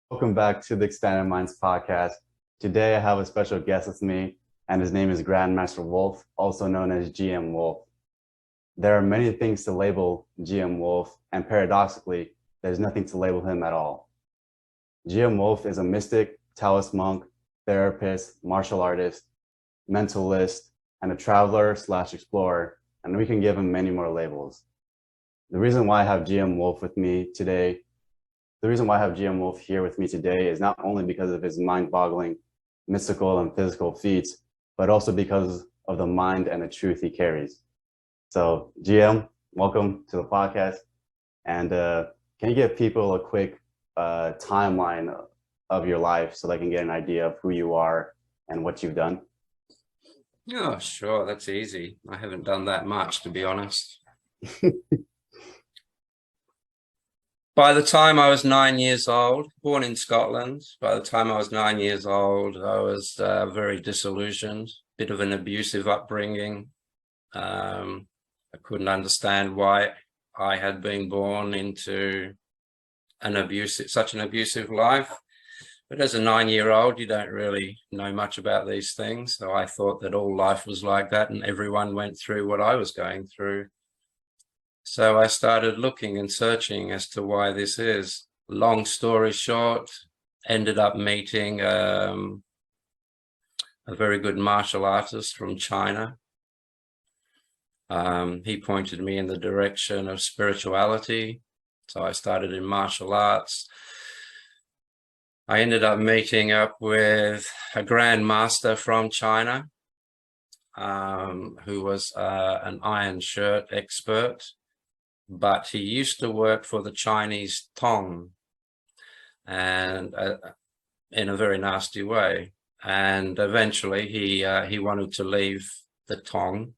Welcome back to the Expanded Minds podcast. Today I have a special guest with me, and his name is Grandmaster Wolf, also known as GM Wolfe. There are many things to label GM Wolfe, and paradoxically, there's nothing to label him at all. GM Wolfe is a mystic, Taoist monk, therapist, martial artist, mentalist, and a traveler/explorer, and we can give him many more labels. The reason why I have GM Wolfe with me today The reason why I have GM Wolfe here with me today is not only because of his mind-boggling mystical and physical feats, but also because of the mind and the truth he carries. So GM, welcome to the podcast. And can you give people a quick timeline of your life so they can get an idea of who you are and what you've done? Oh, sure. That's easy. I haven't done that much, to be honest. By the time I was 9 years old, born in Scotland, by the time I was 9 years old, I was very disillusioned, bit of an abusive upbringing. I couldn't understand why I had been born into such an abusive life. But as a 9-year-old, you don't really know much about these things. So I thought that all life was like that and everyone went through what I was going through. So I started looking and searching as to why this is. Long story short, ended up meeting a very good martial artist from China. He pointed me in the direction of spirituality. So I started in martial arts. I ended up meeting up with a Grandmaster from China, who was an iron shirt expert. But he used to work for the Chinese Tong, and in a very nasty way. And eventually he wanted to leave the Tong,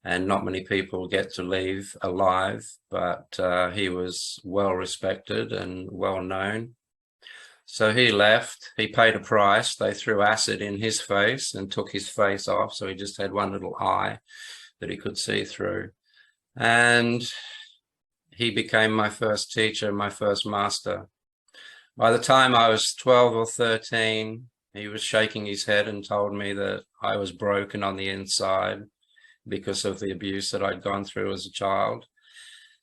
and not many people get to leave alive, but he was well respected and well known. So he left. He paid a price. They threw acid in his face and took his face off, so he just had one little eye that he could see through. And he became my first teacher, my first master. By the time I was 12 or 13, he was shaking his head and told me that I was broken on the inside because of the abuse that I'd gone through as a child.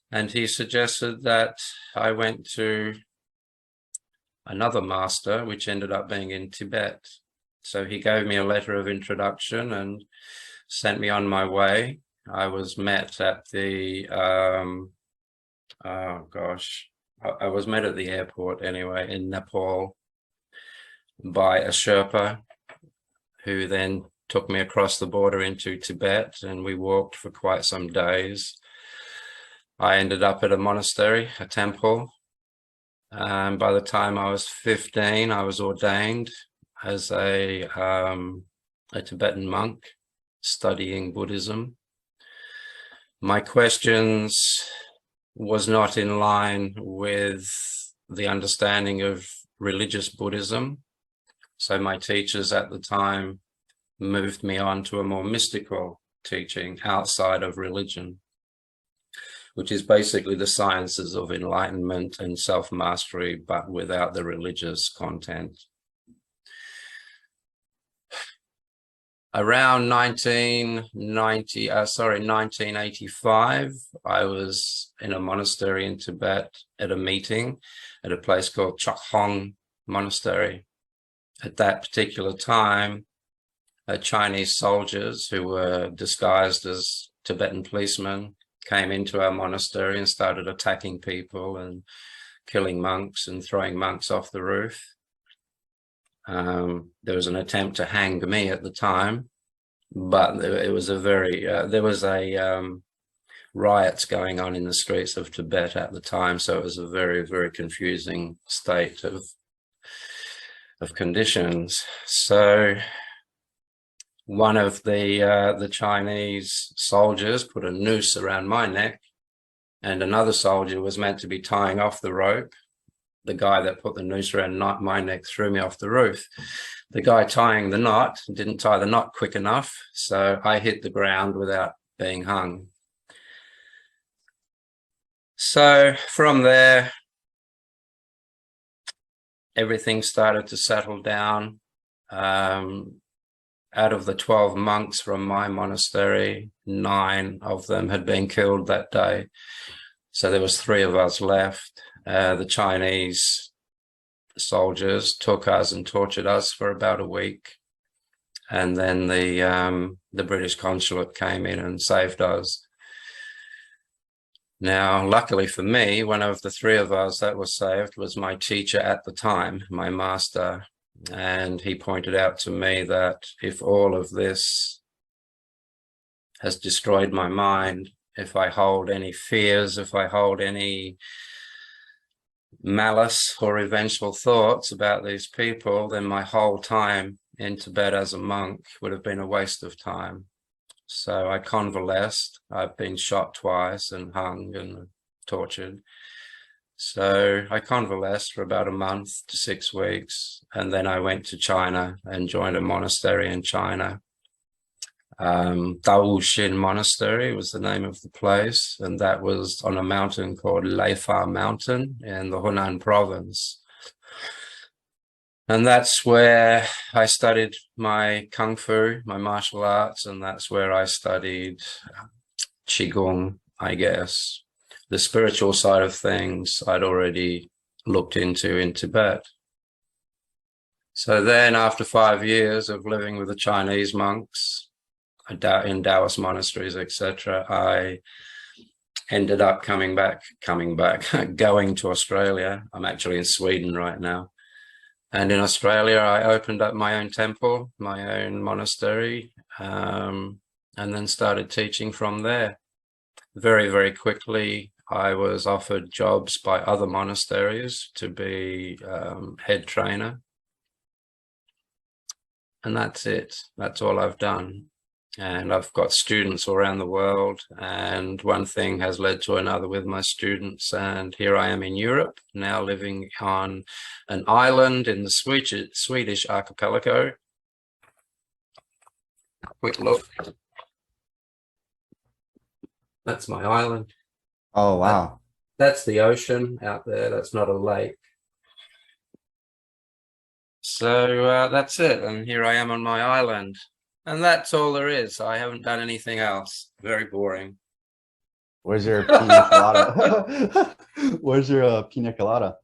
And he suggested that I went to another master, which ended up being in Tibet. So he gave me a letter of introduction and sent me on my way. I was met at the, I was met at the airport anyway in Nepal by a Sherpa, who then took me across the border into Tibet, and we walked for quite some days. I ended up at a monastery, a temple. By the time I was 15, I was ordained as a Tibetan monk studying Buddhism. My questions was not in line with the understanding of religious Buddhism. So my teachers at the time moved me on to a more mystical teaching outside of religion, which is basically the sciences of enlightenment and self-mastery, but without the religious content. Around 1985, I was in a monastery in Tibet at a meeting at a place called Chokhong Monastery. At that particular time, Chinese soldiers who were disguised as Tibetan policemen came into our monastery and started attacking people and killing monks and throwing monks off the roof. There was an attempt to hang me at the time, but it was there was riots going on in the streets of Tibet at the time, so it was a very, very confusing state of conditions. So one of the Chinese soldiers put a noose around my neck, and another soldier was meant to be tying off the rope. The guy that put the noose around my neck threw me off the roof. The guy tying the knot didn't tie the knot quick enough, so I hit the ground without being hung. So from there, everything started to settle down. Out of the 12 monks from my monastery, 9 of them had been killed that day. So there was 3 of us left. The Chinese soldiers took us and tortured us for about a week. And then the British consulate came in and saved us. Now, luckily for me, one of the 3 of us that was saved was my teacher at the time, my master. And he pointed out to me that if all of this has destroyed my mind, if I hold any fears, if I hold any malice or revengeful thoughts about these people, then my whole time in Tibet as a monk would have been a waste of time. So I convalesced. I've been shot twice and hung and tortured. So I convalesced for about a month to 6 weeks, and then I went to China and joined a monastery in China. Dao Shin Monastery was the name of the place, and that was on a mountain called Leifa Mountain in the Hunan province. And that's where I studied my Kung Fu, my martial arts, and that's where I studied Qigong, I guess. The spiritual side of things I'd already looked into in Tibet. So then after 5 years of living with the Chinese monks in Taoist monasteries, etc., I ended up going to Australia. I'm actually in Sweden right now. And in Australia, I opened up my own temple, my own monastery, and then started teaching from there. Very, very quickly, I was offered jobs by other monasteries to be head trainer. And that's it. That's all I've done. And I've got students all around the world, and one thing has led to another with my students. And here I am in Europe, now living on an island in the Swedish archipelago. Quick look. That's my island. Oh, wow. That's the ocean out there. That's not a lake. So that's it. And here I am on my island. And that's all there is. I haven't done anything else. Very boring. Where's your pina colada? Where's your pina colada?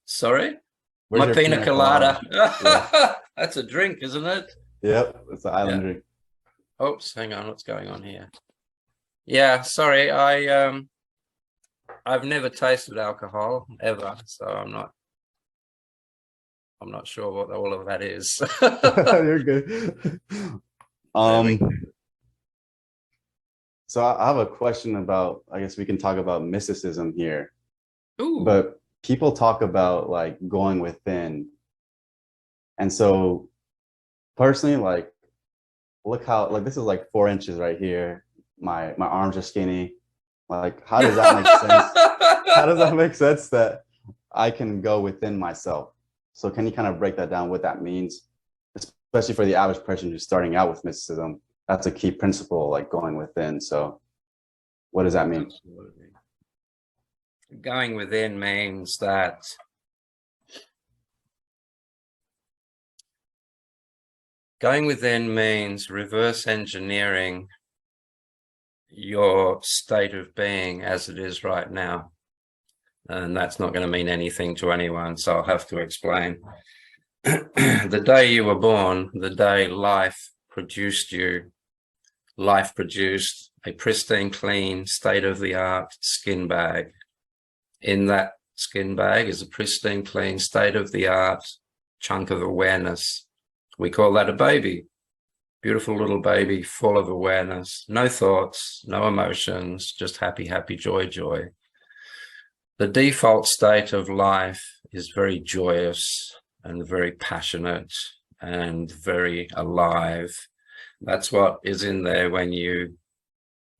Sorry? Where's my your pina colada. Yeah. That's a drink, isn't it? Yep, it's an island drink. Oops, hang on. What's going on here? Yeah, sorry. I've never tasted alcohol ever, so I'm not sure what all of that is. You're good. So I have a question about, I guess we can talk about mysticism here. Ooh. But people talk about like going within. And so personally, like, look how, like, this is like 4 inches right here. My arms are skinny. Like, how does that make sense? How does that make sense that I can go within myself? So can you kind of break that down, what that means, especially for the average person who's starting out with mysticism? That's a key principle, like going within. So what does that mean? Absolutely. Going within means that reverse engineering your state of being as it is right now. And that's not going to mean anything to anyone, so I'll have to explain. The day you were born, the day life produced you, life produced a pristine, clean, state-of-the-art skin bag. In that skin bag is a pristine, clean, state-of-the-art chunk of awareness. We call that a baby. Beautiful little baby, full of awareness, no thoughts, no emotions, just happy, happy, joy, joy. The default state of life is very joyous and very passionate and very alive. That's what is in there when you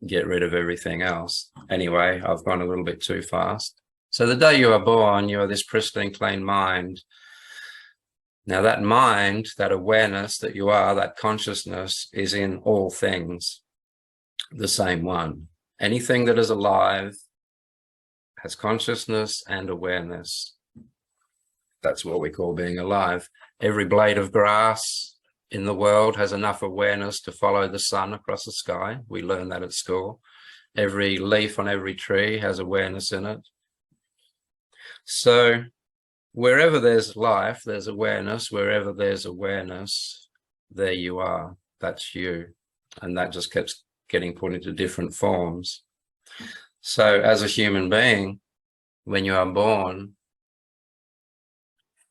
get rid of everything else. Anyway, I've gone a little bit too fast. So the day you are born, you are this pristine, clean mind. Now that mind, that awareness that you are, that consciousness is in all things, the same one. Anything that is alive has consciousness and awareness. That's what we call being alive. Every blade of grass in the world has enough awareness to follow the sun across the sky. We learn that at school. Every leaf on every tree has awareness in it. So wherever there's life, there's awareness. Wherever there's awareness, there you are. That's you. And that just keeps getting put into different forms. So as a human being, when you are born,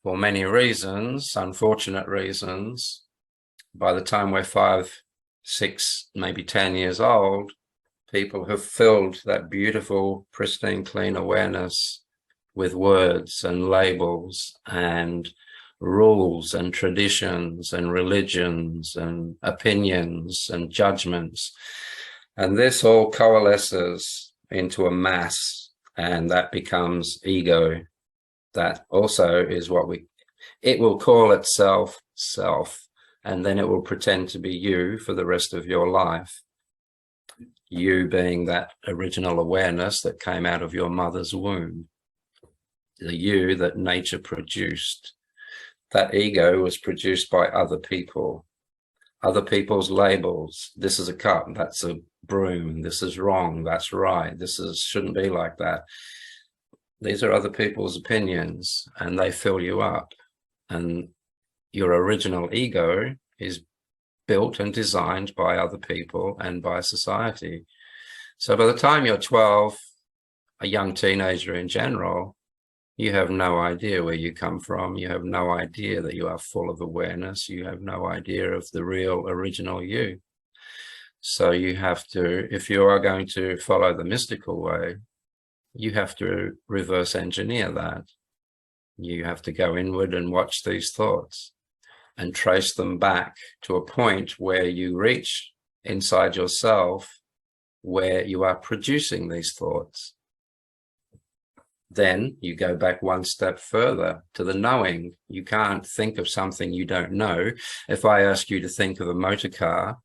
for many reasons, unfortunate reasons, by the time we're 5, 6, maybe 10 years old, people have filled that beautiful, pristine, clean awareness with words and labels and rules and traditions and religions and opinions and judgments. And this all coalesces into a mass, and that becomes ego. That also is what it will call itself self, and then it will pretend to be you for the rest of your life. You being that original awareness that came out of your mother's womb, the you that nature produced. That ego was produced by other people, other people's labels. This is a cup, that's a broom, this is wrong, that's right, this is shouldn't be like that. These are other people's opinions, and they fill you up. And your original ego is built and designed by other people and by society. So by the time you're 12, a young teenager in general, you have no idea where you come from. You have no idea that you are full of awareness. You have no idea of the real original you. So you have to, if you are going to follow the mystical way, you have to reverse engineer that. You have to go inward and watch these thoughts and trace them back to a point where you reach inside yourself where you are producing these thoughts. Then you go back one step further to the knowing. You can't think of something you don't know. If I ask you to think of a motor car,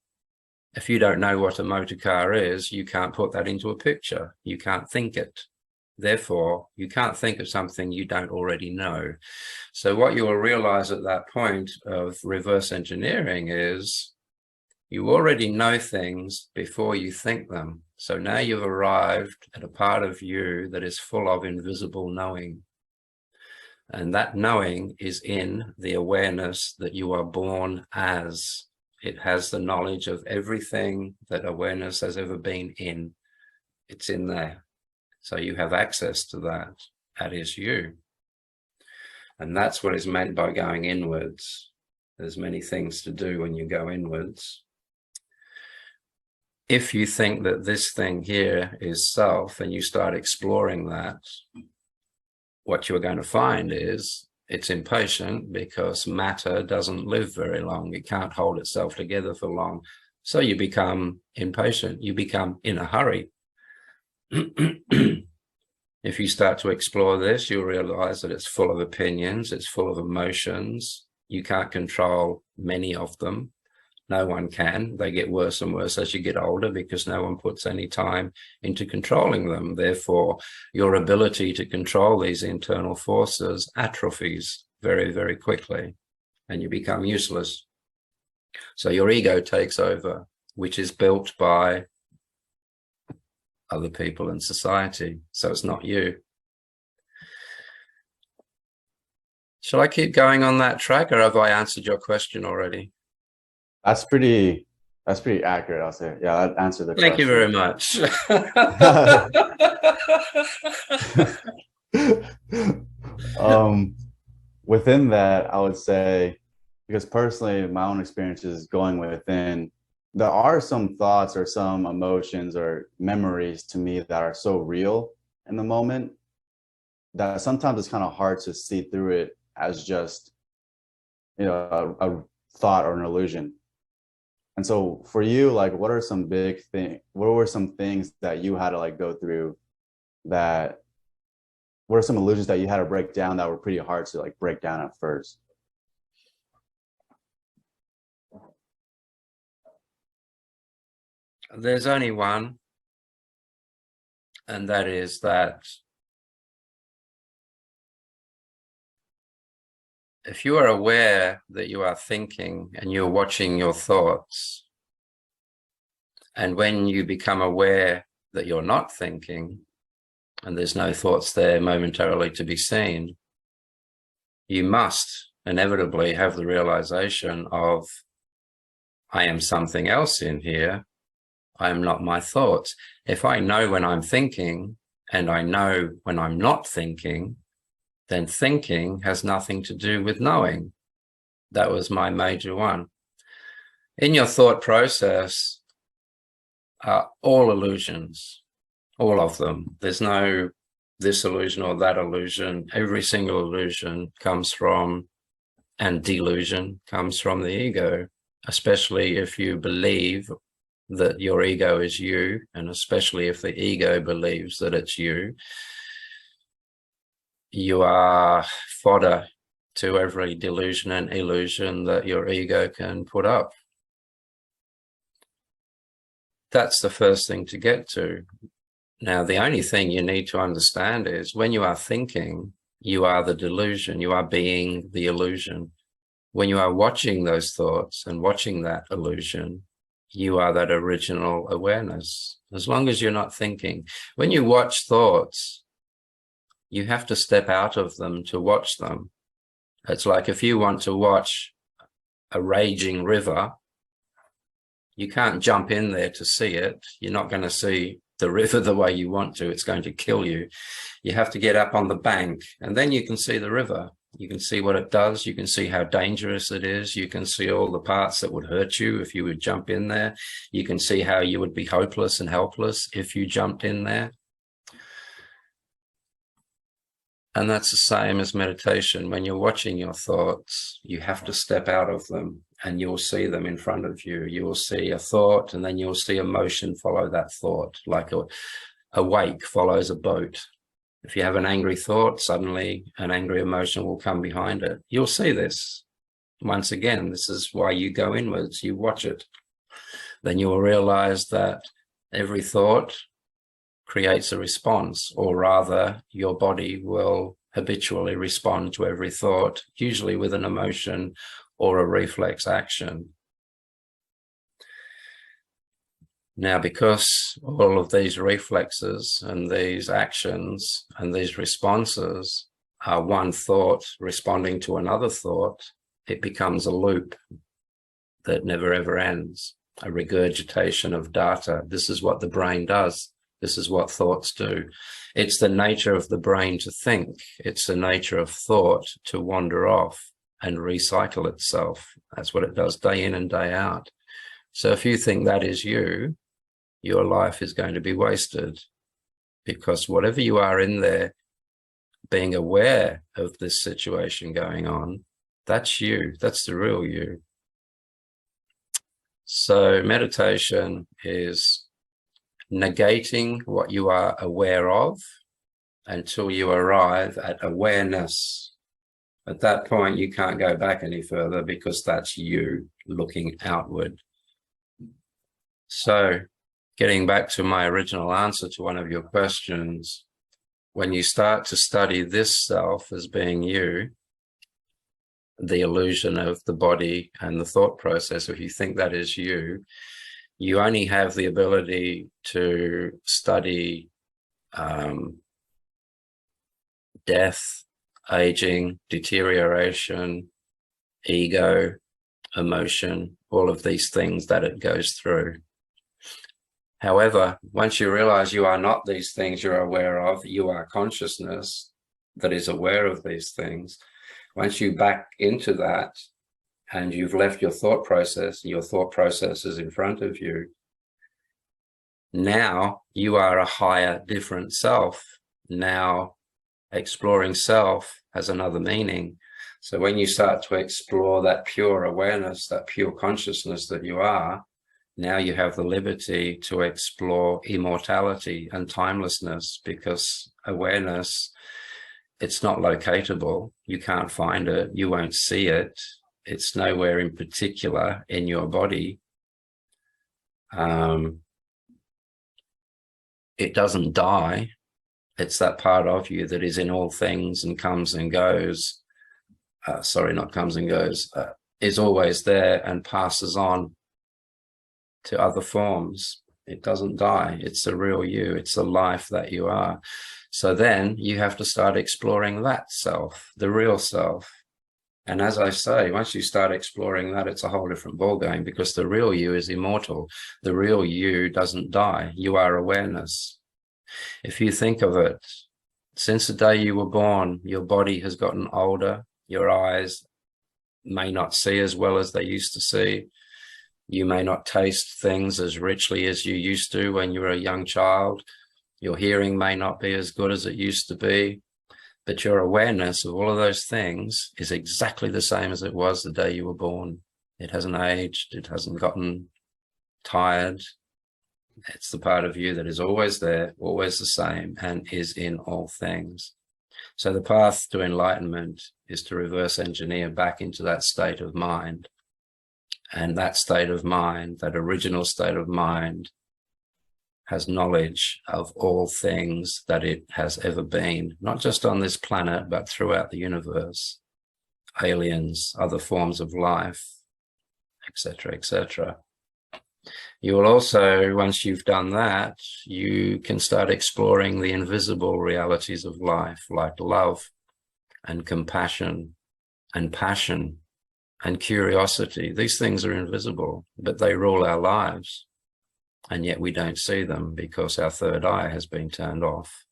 if you don't know what a motor car is, you can't put that into a picture. You can't think it. Therefore, you can't think of something you don't already know. So what you will realize at that point of reverse engineering is you already know things before you think them. So now you've arrived at a part of you that is full of invisible knowing. And that knowing is in the awareness that you are born as. It has the knowledge of everything that awareness has ever been in. It's in there. So you have access to that. That is you. And that's what is meant by going inwards. There's many things to do when you go inwards. If you think that this thing here is self and you start exploring that, what you're going to find is it's impatient because matter doesn't live very long. It can't hold itself together for long. So you become impatient. You become in a hurry. If you start to explore this, you'll realize that it's full of opinions, it's full of emotions. You can't control many of them. No one can. They get worse and worse as you get older because no one puts any time into controlling them. Therefore, your ability to control these internal forces atrophies very, very quickly, and you become useless. So your ego takes over, which is built by other people in society. So it's not you. Shall I keep going on that track, or have I answered your question already? That's pretty accurate, I'll say. Yeah, that answered the question. Thank you very much. Within that, I would say, because personally, my own experiences going within, there are some thoughts or some emotions or memories to me that are so real in the moment that sometimes it's kind of hard to see through it as just, a thought or an illusion. And so for you, like, what were some things that you had to like go through what are some illusions that you had to break down that were pretty hard to like break down at first? There's only one, and that is that if you are aware that you are thinking and you're watching your thoughts, and when you become aware that you're not thinking and there's no thoughts there momentarily to be seen, you must inevitably have the realization of, I am something else in here. I am not my thoughts. If I know when I'm thinking and I know when I'm not thinking, then thinking has nothing to do with knowing. That was my major one. In your thought process are all illusions, all of them. There's no this illusion or that illusion. Every single illusion comes from, and delusion comes from the ego, especially if you believe that your ego is you, and especially if the ego believes that it's you. You are fodder to every delusion and illusion that your ego can put up. That's the first thing to get to. Now, the only thing you need to understand is when you are thinking, you are the delusion, you are being the illusion. When you are watching those thoughts and watching that illusion, you are that original awareness, as long as you're not thinking. When you watch thoughts, you have to step out of them to watch them. It's like if you want to watch a raging river, you can't jump in there to see it. You're not going to see the river the way you want to. It's going to kill you. You have to get up on the bank, and then you can see the river. You can see what it does. You can see how dangerous it is. You can see all the parts that would hurt you if you would jump in there. You can see how you would be hopeless and helpless if you jumped in there. And that's the same as meditation. When you're watching your thoughts, you have to step out of them and you'll see them in front of you. You will see a thought, and then you'll see emotion follow that thought, like a wake follows a boat. If you have an angry thought, suddenly an angry emotion will come behind it. You'll see this. Once again, this is why you go inwards, you watch it. Then you will realize that every thought creates a response, or rather your body will habitually respond to every thought, usually with an emotion or a reflex action. Now, because all of these reflexes and these actions and these responses are one thought responding to another thought, it becomes a loop that never ever ends, a regurgitation of data. This is what the brain does. This is what thoughts do. It's the nature of the brain to think. It's the nature of thought to wander off and recycle itself. That's what it does day in and day out. So if you think that is you, your life is going to be wasted, because whatever you are in there, being aware of this situation going on, that's you. That's the real you. So meditation is negating what you are aware of until you arrive at awareness. At that point, you can't go back any further, because that's you looking outward. So getting back to my original answer to one of your questions, when you start to study this self as being you, the illusion of the body and the thought process, if you think that is you, you only have the ability to study death, aging, deterioration, ego, emotion, all of these things that it goes through. However, once you realize you are not these things you're aware of, you are consciousness that is aware of these things. Once you back into that and you've left your thought process is in front of you, now you are a higher, different self. Now exploring self has another meaning. So when you start to explore that pure awareness, that pure consciousness that you are, now you have the liberty to explore immortality and timelessness, because awareness, it's not locatable. You can't find it. You won't see it. It's nowhere in particular in your body. It doesn't die. It's that part of you that is in all things and comes and goes. sorry, not comes and goes, is always there and passes on to other forms. It doesn't die. It's the real you. It's the life that you are. So then you have to start exploring that self, the real self. And as I say, once you start exploring that, it's a whole different ballgame, because the real you is immortal. The real you doesn't die. You are awareness. If you think of it, since the day you were born, your body has gotten older. Your eyes may not see as well as they used to see. You may not taste things as richly as you used to when you were a young child. Your hearing may not be as good as it used to be. But your awareness of all of those things is exactly the same as it was the day you were born. It hasn't aged. It hasn't gotten tired. It's the part of you that is always there, always the same, and is in all things. So the path to enlightenment is to reverse engineer back into that state of mind. And that state of mind, that original state of mind, has knowledge of all things that it has ever been, not just on this planet, but throughout the universe, aliens, other forms of life, etc., etc. You will also, once you've done that, you can start exploring the invisible realities of life, like love and compassion and passion and curiosity. These things are invisible, but they rule our lives. And yet we don't see them because our third eye has been turned off.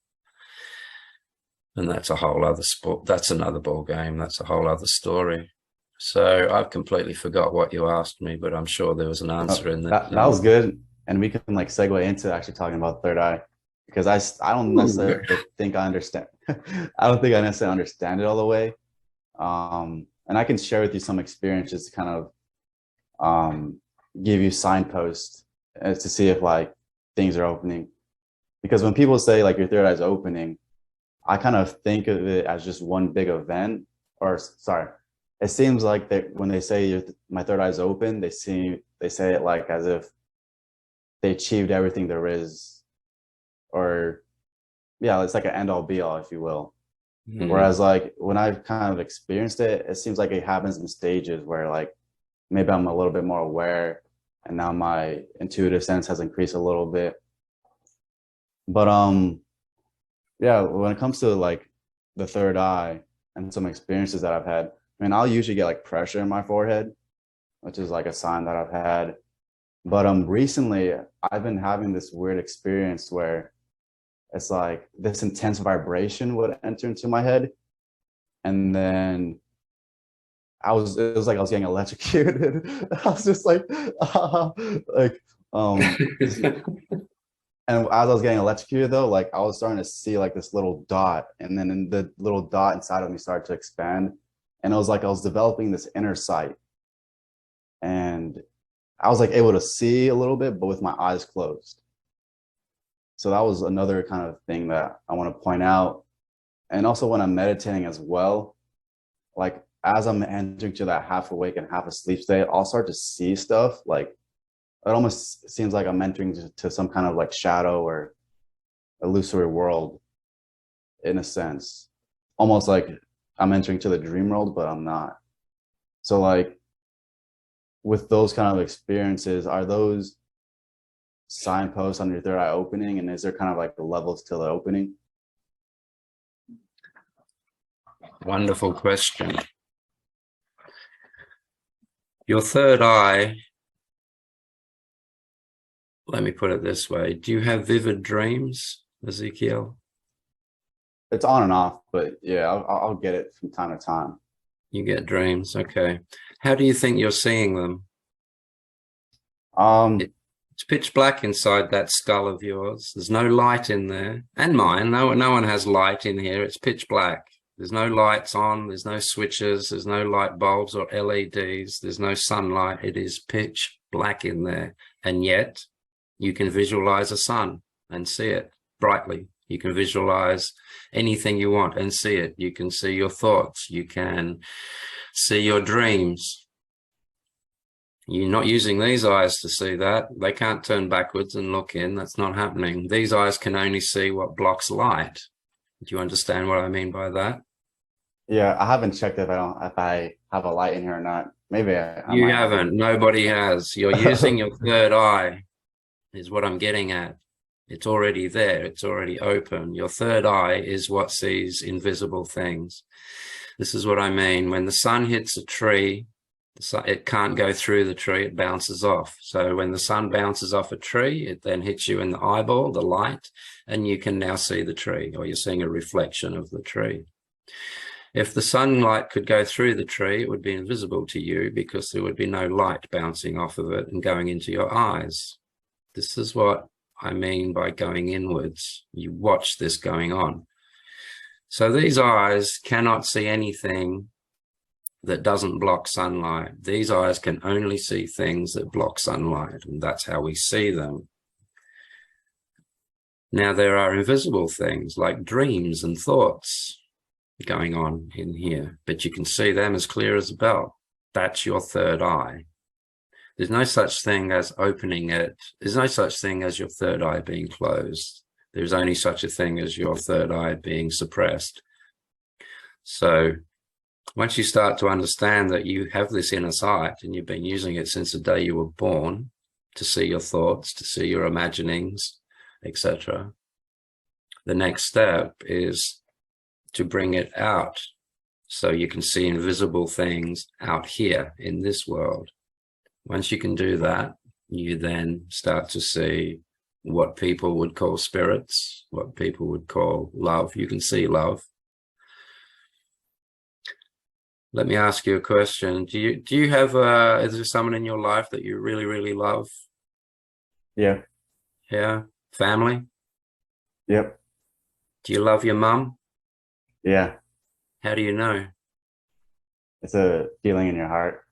And that's a whole other sport. That's another ball game. That's a whole other story. So I've completely forgot what you asked me, but I'm sure there was an answer in there. That was good. And we can like segue into actually talking about third eye, because I don't necessarily think I understand. I don't think I necessarily understand it all the way. And I can share with you some experiences to kind of give you signposts to see if like things are opening. Because when people say like your third eye is opening, I kind of think of it as just one big event. Or sorry, it seems like that when they say my third eye is open, they say it like as if they achieved everything there is, or yeah, it's like an end all be all, if you will. Whereas like when I've kind of experienced it, it seems like it happens in stages where like maybe I'm a little bit more aware, and now my intuitive sense has increased a little bit. But yeah, when it comes to like the third eye and some experiences that I've had, I mean, I'll usually get like pressure in my forehead, which is like a sign that I've had. But recently I've been having this weird experience where it's like this intense vibration would enter into my head, and then it was like I was getting electrocuted. I was just like, and as I was getting electrocuted though, like I was starting to see like this little dot, and then the little dot inside of me started to expand, and it was like I was developing this inner sight, and I was like able to see a little bit, but with my eyes closed. So that was another kind of thing that I want to point out. And also when I'm meditating as well, like as I'm entering to that half awake and half asleep state, I'll start to see stuff. Like it almost seems like I'm entering to some kind of like shadow or illusory world, in a sense. Almost like I'm entering to the dream world, but I'm not. So like with those kind of experiences, are those signposts on your third eye opening, and is there kind of like the levels to the opening? Wonderful question. Your third eye, let me put it this way. Do you have vivid dreams, Ezekiel? It's on and off, but yeah, I'll get it from time to time. You get dreams, okay. How do you think you're seeing them? It's pitch black inside that skull of yours. There's no light in there, and mine. No one has light in here. It's pitch black. There's no lights on. There's no switches. There's no light bulbs or LEDs. There's no sunlight. It is pitch black in there, and yet you can visualize a sun and see it brightly. You can visualize anything you want and see it. You can see your thoughts. You can see your dreams. You're not using these eyes to see that. They can't turn backwards and look in. That's not happening. These eyes can only see what blocks light. Do you understand what I mean by that? Yeah, I haven't checked if I have a light in here or not. Maybe I You might have. haven't. Nobody has. You're using your third eye, is what I'm getting at. It's already there. It's already open. Your third eye is what sees invisible things. This is what I mean. When the sun hits a tree, it can't go through the tree. It bounces off. So when the sun bounces off a tree, it then hits you in the eyeball, the light, and you can now see the tree, or you're seeing a reflection of the tree. If the sunlight could go through the tree, it would be invisible to you because there would be no light bouncing off of it and going into your eyes. This is what I mean by going inwards. You watch this going on. So these eyes cannot see anything that doesn't block sunlight. These eyes can only see things that block sunlight, and that's how we see them. Now, there are invisible things like dreams and thoughts going on in here, but you can see them as clear as a bell. That's your third eye. There's no such thing as opening it. There's no such thing as your third eye being closed. There's only such a thing as your third eye being suppressed. So once you start to understand that you have this inner sight and you've been using it since the day you were born to see your thoughts, to see your imaginings, etc., the next step is to bring it out so you can see invisible things out here in this world. Once you can do that, you then start to see what people would call spirits, what people would call love. You can see love. Let me ask you a question. Do you have is there someone in your life that you really, really love? Yeah. Yeah. Family? Yep. Do you love your mum? Yeah. How do you know? It's a feeling in your heart.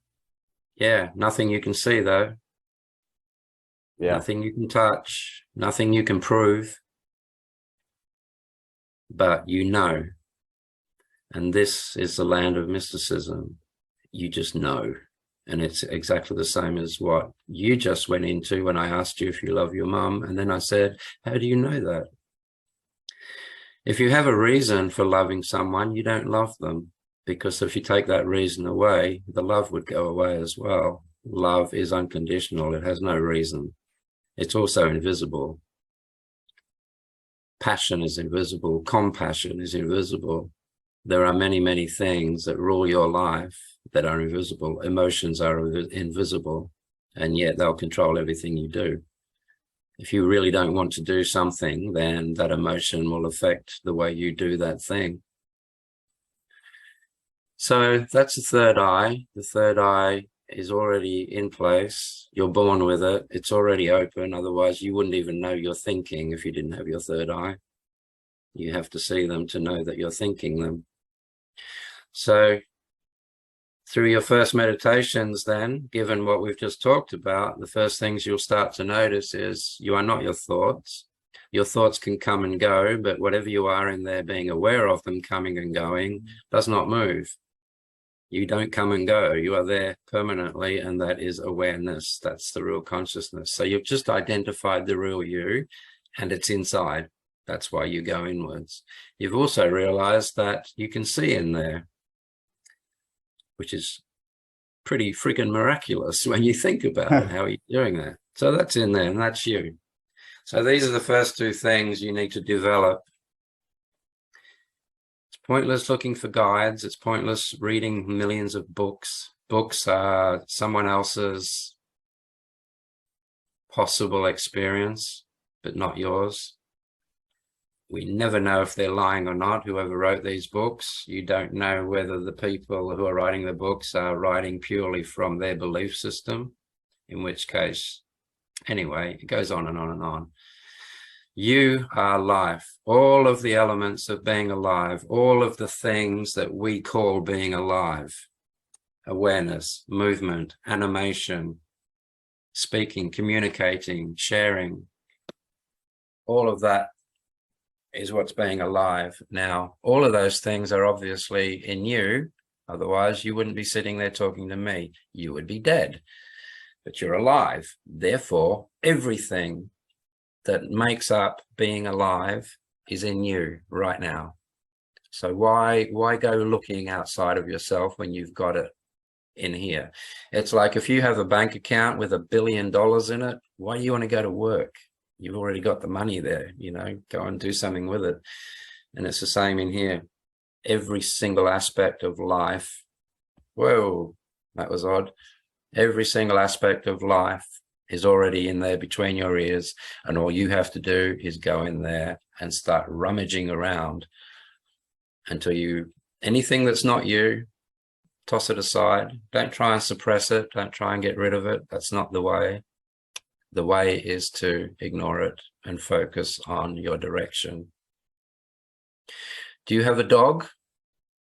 Yeah, nothing you can see though. Yeah. Nothing you can touch, nothing you can prove, but you know. And this is the land of mysticism. You just know. And it's exactly the same as what you just went into when I asked you if you love your mum. And then I said, how do you know that? If you have a reason for loving someone, you don't love them. Because if you take that reason away, the love would go away as well. Love is unconditional. It has no reason. It's also invisible. Passion is invisible. Compassion is invisible. There are many, many things that rule your life that are invisible. Emotions are invisible, and yet they'll control everything you do. If you really don't want to do something, then that emotion will affect the way you do that thing. So that's the third eye. The third eye is already in place. You're born with it. It's already open. Otherwise, you wouldn't even know you're thinking if you didn't have your third eye. You have to see them to know that you're thinking them. So through your first meditations then, given what we've just talked about, the first things you'll start to notice is you are not your thoughts. Your thoughts can come and go, but whatever you are in there, being aware of them coming and going, does not move. You don't come and go. You are there permanently, and that is awareness. That's the real consciousness. So you've just identified the real you, and it's inside. That's why you go inwards. You've also realized that you can see in there, which is pretty freaking miraculous when you think about it. How are you doing that? So that's in there, and that's you. So these are the first two things you need to develop. It's pointless looking for guides. It's pointless reading millions of books. Books are someone else's possible experience, but not yours. We never know if they're lying or not, whoever wrote these books. You don't know whether the people who are writing the books are writing purely from their belief system, in which case, anyway, it goes on and on and on. You are life. All of the elements of being alive, all of the things that we call being alive, awareness, movement, animation, speaking, communicating, sharing, all of that is what's being alive. Now, all of those things are obviously in you. Otherwise, you wouldn't be sitting there talking to me. You would be dead, but you're alive. Therefore, everything that makes up being alive is in you right now. So why go looking outside of yourself when you've got it in here? It's like if you have a bank account with $1 billion in it, why do you want to go to work? You've already got the money there, you know, go and do something with it. And it's the same in here. Every single aspect of life, whoa, that was odd. Every single aspect of life is already in there between your ears, and all you have to do is go in there and start rummaging around until you, anything that's not you, toss it aside. Don't try and suppress it. Don't try and get rid of it. That's not the way. The way is to ignore it and focus on your direction. Do you have a dog?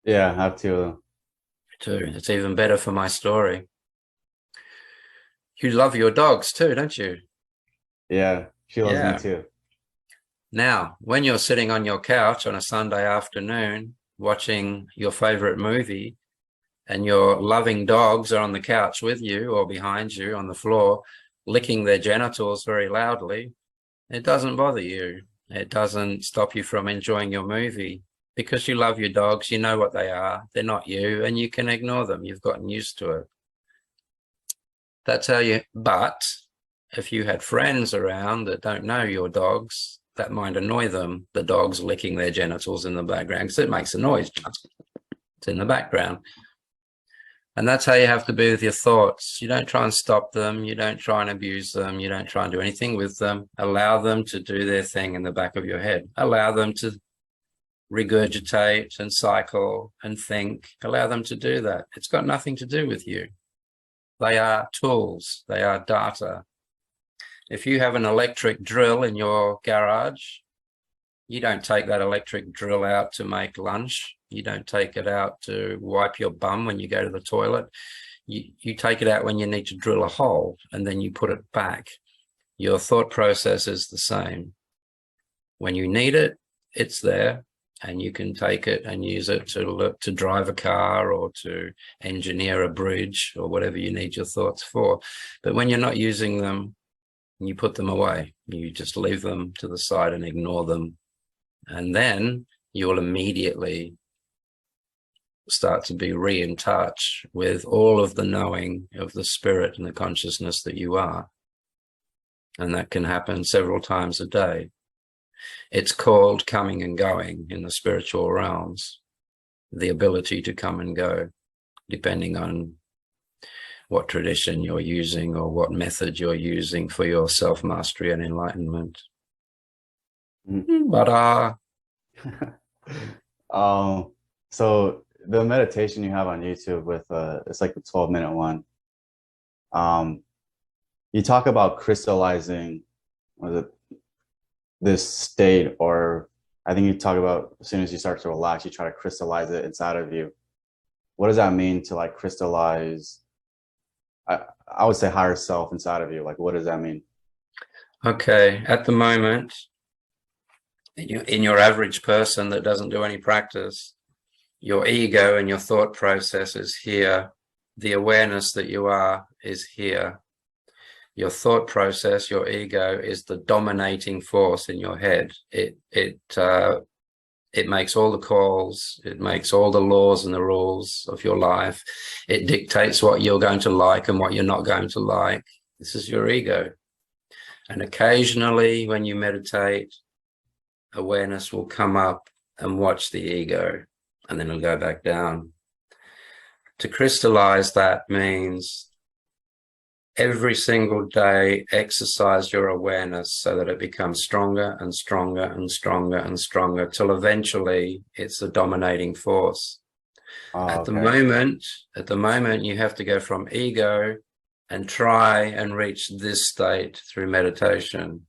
Yeah, I have two. Two. It's even better for my story. You love your dogs too, don't you? Yeah, she loves me too. Now, when you're sitting on your couch on a Sunday afternoon watching your favorite movie and your loving dogs are on the couch with you or behind you on the floor, licking their genitals very loudly, it doesn't bother you. It doesn't stop you from enjoying your movie because you love your dogs. You know what they are. They're not you, and you can ignore them. You've gotten used to it. That's how you, but if you had friends around that don't know your dogs, that might annoy them, the dogs licking their genitals in the background, because it makes a noise. It's in the background. And that's how you have to be with your thoughts. You don't try and stop them. You don't try and abuse them. You don't try and do anything with them. Allow them to do their thing in the back of your head. Allow them to regurgitate and cycle and think. Allow them to do that. It's got nothing to do with you. They are tools. They are data. If you have an electric drill in your garage, you don't take that electric drill out to make lunch. You don't take it out to wipe your bum when you go to the toilet. You take it out when you need to drill a hole, and then you put it back. Your thought process is the same. When you need it, it's there, and you can take it and use it to drive a car or to engineer a bridge or whatever you need your thoughts for. But when you're not using them, you put them away. You just leave them to the side and ignore them. And then you will immediately start to be in touch with all of the knowing of the spirit and the consciousness that you are. And that can happen several times a day. It's called coming and going in the spiritual realms, the ability to come and go, depending on what tradition you're using or what method you're using for your self-mastery and enlightenment. But so the meditation you have on YouTube with it's like the 12-minute one. You talk about crystallizing, was it this state, or I think you talk about as soon as you start to relax, you try to crystallize it inside of you. What does that mean to like crystallize? I would say higher self inside of you. Like, what does that mean? Okay, at the moment, in your average person that doesn't do any practice, your ego and your thought process is here. The awareness that you are is here. Your thought process, your ego, is the dominating force in your head. It makes all the calls. It makes all the laws and the rules of your life. It dictates what you're going to like and what you're not going to like. This is your ego. And occasionally when you meditate, awareness will come up and watch the ego, and then it'll go back down. To crystallize that means every single day exercise your awareness so that it becomes stronger and stronger and stronger and stronger till eventually it's the dominating force. At the moment you have to go from ego and try and reach this state through meditation.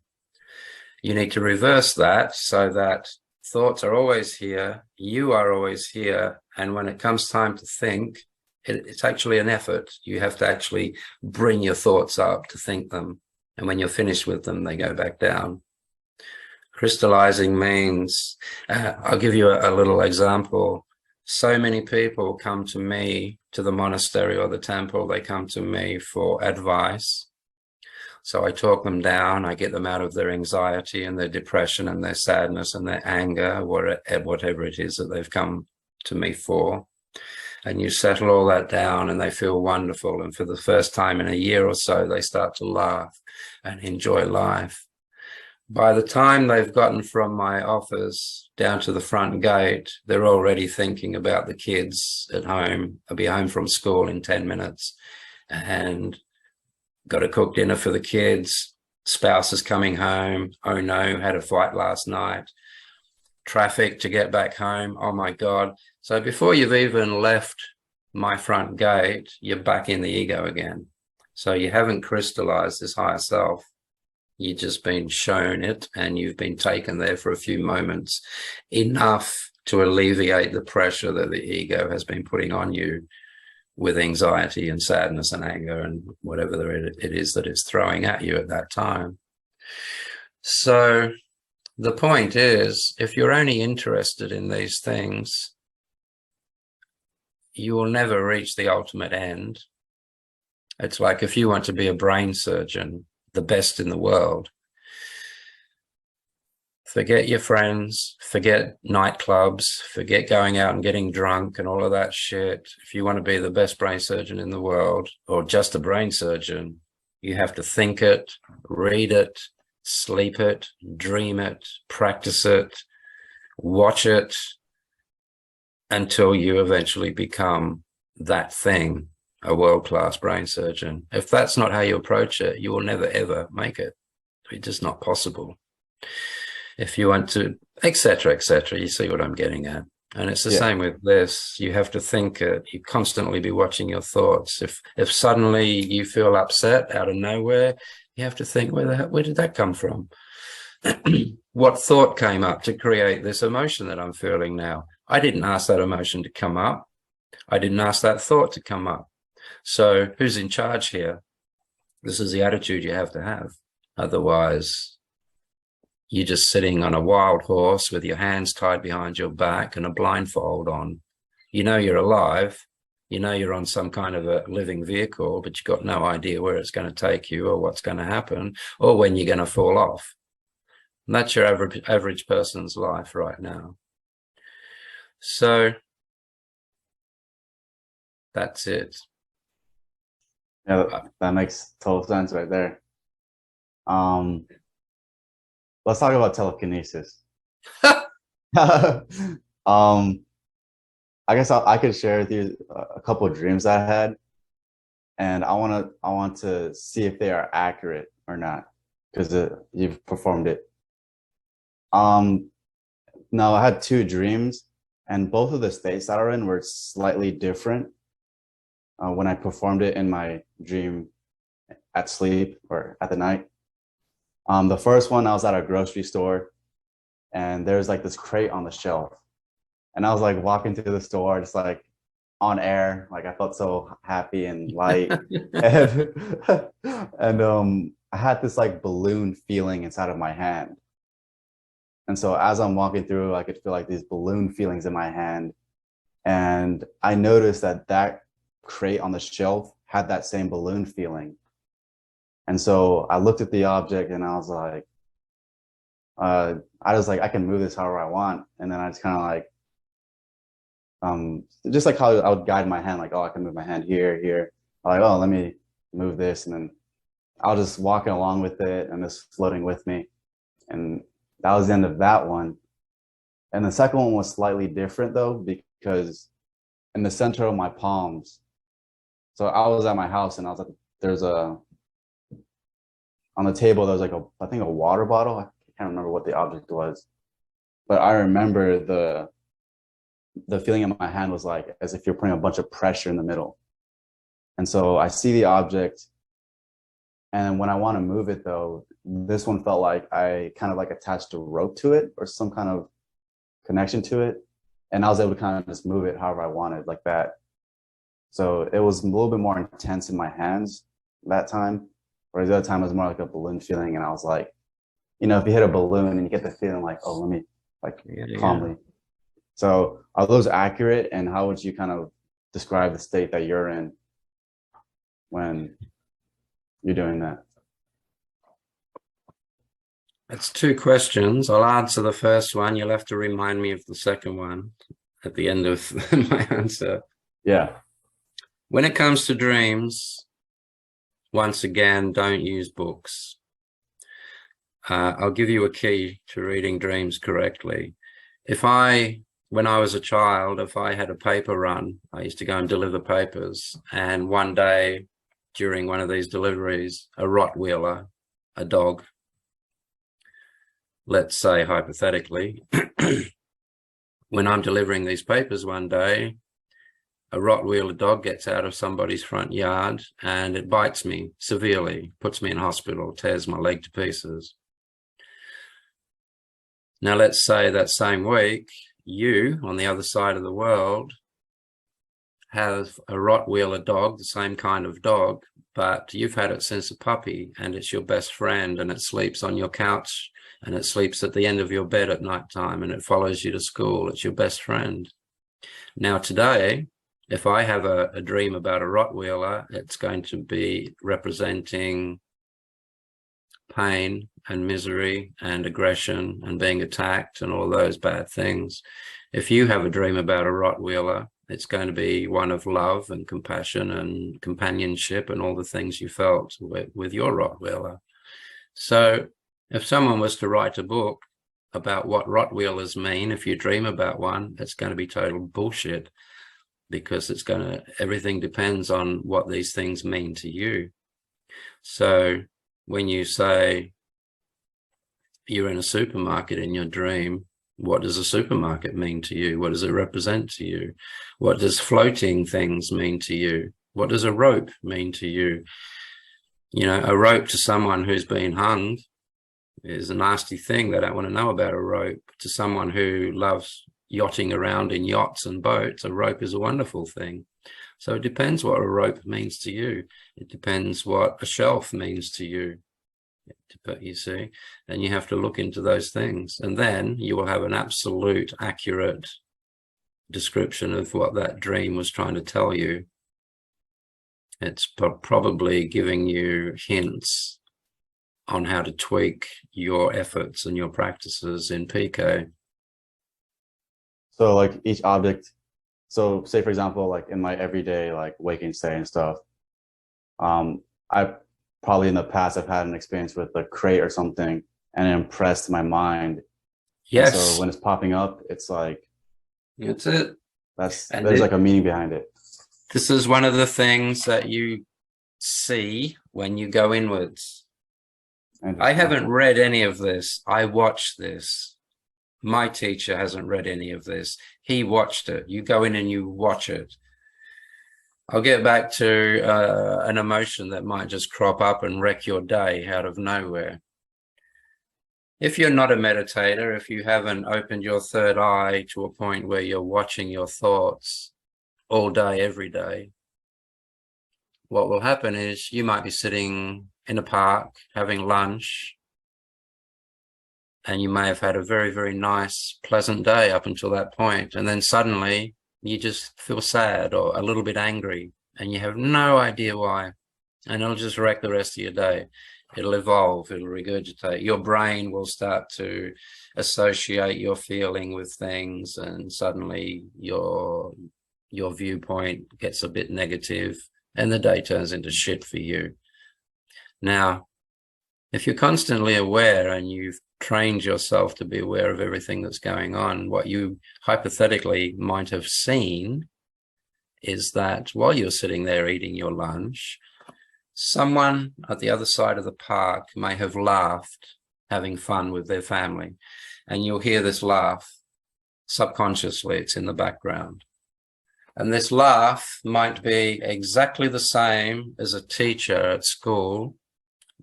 You need to reverse that so that thoughts are always here, you are always here, and when it comes time to think, it's actually an effort. You have to actually bring your thoughts up to think them. And when you're finished with them, they go back down. Crystallizing means, I'll give you a little example. So many people come to me, to the monastery or the temple, they come to me for advice. So I talk them down, I get them out of their anxiety and their depression and their sadness and their anger, whatever it is that they've come to me for. And you settle all that down and they feel wonderful. And for the first time in a year or so, they start to laugh and enjoy life. By the time they've gotten from my office down to the front gate, they're already thinking about the kids at home. I'll be home from school in 10 minutes and got to cook dinner for the kids. Spouse is coming home. Oh no, had a fight last night. Traffic to get back home. Oh my God. So before you've even left my front gate, you're back in the ego again. So you haven't crystallized this higher self. You've just been shown it and you've been taken there for a few moments, enough to alleviate the pressure that the ego has been putting on you with anxiety and sadness and anger and whatever it is that it's throwing at you at that time. So the point is, if you're only interested in these things, you will never reach the ultimate end. It's like if you want to be a brain surgeon, the best in the world, forget your friends, forget nightclubs, forget going out and getting drunk and all of that shit. If you want to be the best brain surgeon in the world, or just a brain surgeon, you have to think it, read it, sleep it, dream it, practice it, watch it, until you eventually become that thing, a world-class brain surgeon. If that's not how you approach it, you will never, ever make it. It's just not possible. If you want to, etc., you see what I'm getting at. And it's the same with this. You have to think it. You constantly be watching your thoughts. If suddenly you feel upset out of nowhere, you have to think, where did that come from? What thought came up to create this emotion that I'm feeling now? I didn't ask that emotion to come up. I didn't ask that thought to come up. So who's in charge here? This is the attitude you have to have. Otherwise, you're just sitting on a wild horse with your hands tied behind your back and a blindfold on. You know you're alive. You know you're on some kind of a living vehicle, but you've got no idea where it's going to take you or what's going to happen or when you're going to fall off. And that's your average person's life right now. So that's it. Yeah, that makes total sense right there. Let's talk about telekinesis. I guess I could share with you a couple of dreams I had, and I want to see if they are accurate or not, because you've performed it. Now I had two dreams, and both of the states that I were in were slightly different when I performed it in my dream at sleep or at the night. The first one, I was at a grocery store, and there's like this crate on the shelf, and I was like walking through the store, just like on air, like I felt so happy and light, and I had this like balloon feeling inside of my hand. And so as I'm walking through, I could feel like these balloon feelings in my hand. And I noticed that that crate on the shelf had that same balloon feeling. And so I looked at the object and I was like, I can move this however I want. And then I just kind of like, just like how I would guide my hand, like, oh, I can move my hand here, here. I'm like, oh, let me move this. And then I was just walking along with it and just floating with me. And that was the end of that one. And the second one was slightly different though, because in the center of my palms, so I was at my house and I was like, on the table, there was like I think a water bottle. I can't remember what the object was, but I remember the feeling in my hand was like as if you're putting a bunch of pressure in the middle. And so I see the object, and when I want to move it though, this one felt like I kind of like attached a rope to it or some kind of connection to it. And I was able to kind of just move it however I wanted, like that. So it was a little bit more intense in my hands that time. Whereas the other time it was more like a balloon feeling. And I was like, you know, if you hit a balloon and you get the feeling like, oh, let me like calmly. Yeah. So are those accurate? And how would you kind of describe the state that you're in when you're doing that? It's two questions. I'll answer the first one. You'll have to remind me of the second one at the end of my answer. Yeah. When it comes to dreams, once again, don't use books. I'll give you a key to reading dreams correctly. When I was a child, if I had a paper run, I used to go and deliver papers. And one day during one of these deliveries, a Rottweiler, a dog, let's say hypothetically, when I'm delivering these papers one day, a Rottweiler dog gets out of somebody's front yard and it bites me severely, puts me in hospital, tears my leg to pieces. Now, let's say that same week, you, on the other side of the world, have a Rottweiler dog, the same kind of dog, but you've had it since a puppy and it's your best friend and it sleeps on your couch and it sleeps at the end of your bed at night time and it follows you to school. It's your best friend. Now, today, if I have a dream about a Rottweiler, it's going to be representing pain and misery and aggression and being attacked and all those bad things. If you have a dream about a Rottweiler, it's going to be one of love and compassion and companionship and all the things you felt with your Rottweiler. So if someone was to write a book about what Rottweilers mean, if you dream about one, it's going to be total bullshit, because everything depends on what these things mean to you. So when you say you're in a supermarket in your dream, what does a supermarket mean to you? What does it represent to you? What does floating things mean to you? What does a rope mean to you? You know, a rope to someone who's been hung is a nasty thing. They don't want to know about a rope. To someone who loves yachting around in yachts and boats, a rope is a wonderful thing. So it depends what a rope means to you. It depends what a shelf means to you. You see, and you have to look into those things, and then you will have an absolute accurate description of what that dream was trying to tell you. It's probably giving you hints on how to tweak your efforts and your practices in PK. So like each object, so say for example, like in my everyday like waking state and stuff, I probably in the past I've had an experience with a crate or something and it impressed my mind. Yes. And so when it's popping up, it's like that's it. There's like a meaning behind it. This is one of the things that you see when you go inwards. I haven't read any of this. I watched this. My teacher hasn't read any of this. He watched it. You go in and you watch it. I'll get back to an emotion that might just crop up and wreck your day out of nowhere. If you're not a meditator, if you haven't opened your third eye to a point where you're watching your thoughts all day, every day, what will happen is you might be sitting in a park having lunch, and you may have had a very, very nice, pleasant day up until that point. And then suddenly you just feel sad or a little bit angry and you have no idea why. And it'll just wreck the rest of your day. It'll evolve, it'll regurgitate. Your brain will start to associate your feeling with things, and suddenly your viewpoint gets a bit negative and the day turns into shit for you. Now, if you're constantly aware and you've trained yourself to be aware of everything that's going on, what you hypothetically might have seen is that while you're sitting there eating your lunch, someone at the other side of the park may have laughed, having fun with their family, and you'll hear this laugh subconsciously. It's in the background. And this laugh might be exactly the same as a teacher at school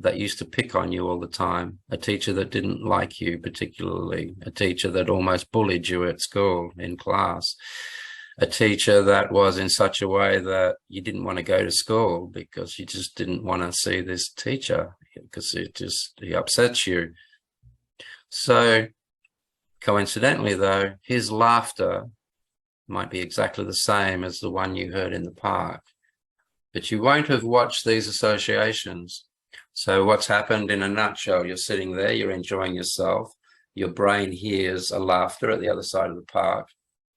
that used to pick on you all the time, a teacher that didn't like you particularly, a teacher that almost bullied you at school in class, a teacher that was in such a way that you didn't want to go to school because you just didn't want to see this teacher because he upsets you. So coincidentally though, his laughter might be exactly the same as the one you heard in the park, but you won't have watched these associations. So what's happened in a nutshell? You're sitting there, you're enjoying yourself. Your brain hears a laughter at the other side of the park.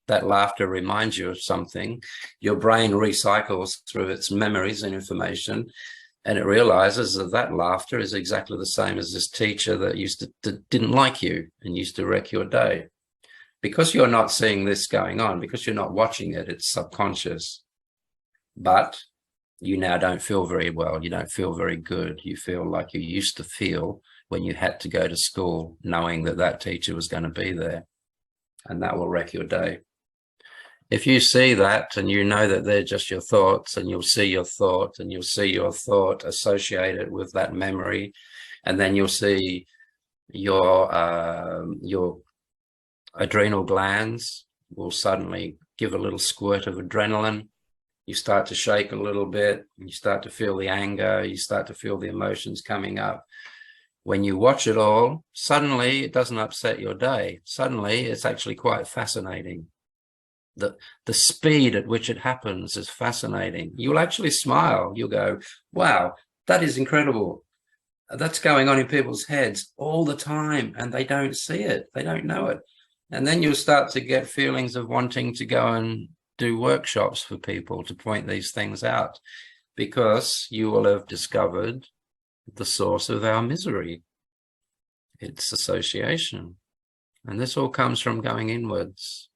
That laughter reminds you of something. Your brain recycles through its memories and information, and it realizes that that laughter is exactly the same as this teacher that didn't like you and used to wreck your day. Because you're not seeing this going on, because you're not watching it, it's subconscious. But you now don't feel very well. You don't feel very good. You feel like you used to feel when you had to go to school, knowing that that teacher was going to be there, and that will wreck your day. If you see that and you know that they're just your thoughts, and you'll see your thought and you'll see your thought associated with that memory, and then you'll see your adrenal glands will suddenly give a little squirt of adrenaline. You start to shake a little bit, you start to feel the anger, you start to feel the emotions coming up. When you watch it all, suddenly it doesn't upset your day. Suddenly it's actually quite fascinating. The speed at which it happens is fascinating. You'll actually smile. You'll go, wow, that is incredible. That's going on in people's heads all the time, and they don't see it. They don't know it. And then you'll start to get feelings of wanting to go and do workshops for people to point these things out, because you will have discovered the source of our misery. It's association. And this all comes from going inwards.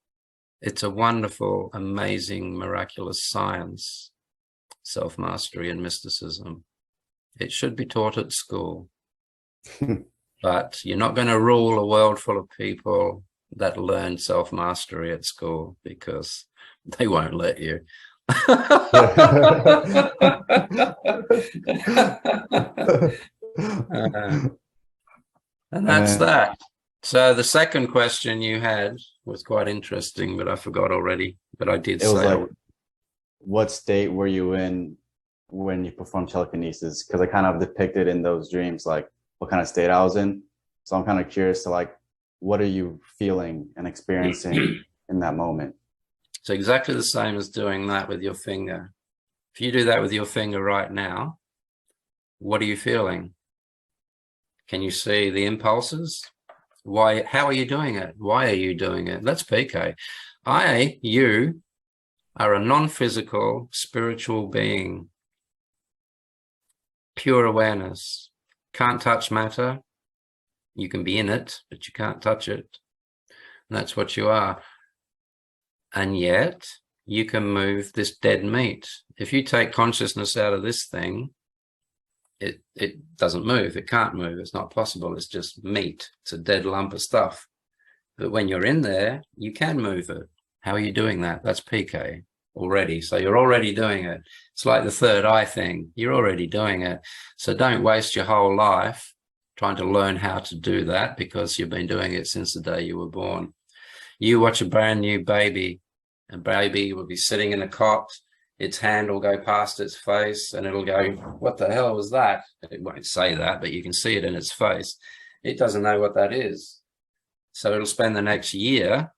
It's a wonderful, amazing, miraculous science, self-mastery and mysticism. It should be taught at school. But you're not going to rule a world full of people that learn self-mastery at school, because they won't let you. And that's that. So the second question you had was quite interesting, but I forgot already. But I did say, it was like, what state were you in when you performed telekinesis? Because I kind of depicted in those dreams like what kind of state I was in. So I'm kind of curious to like, what are you feeling and experiencing in that moment? it's exactly the same as doing that with your finger. If you do that with your finger right now, what are you feeling? Can you see the impulses? Why? How are you doing it? Why are you doing it? That's PK. You are a non-physical spiritual being. Pure awareness. Can't touch matter. You can be in it, but you can't touch it. And that's what you are. And yet you can move this dead meat. If you take consciousness out of this thing, it doesn't move. It can't move. It's not possible. It's just meat. It's a dead lump of stuff. But when you're in there, you can move it. How are you doing that? That's PK already. So you're already doing it. It's like the third eye thing. You're already doing it. So don't waste your whole life trying to learn how to do that, because you've been doing it since the day you were born. You watch a brand new baby. A baby will be sitting in a cot. Its hand will go past its face and it'll go, what the hell was that? It won't say that, but you can see it in its face. It doesn't know what that is. So it'll spend the next year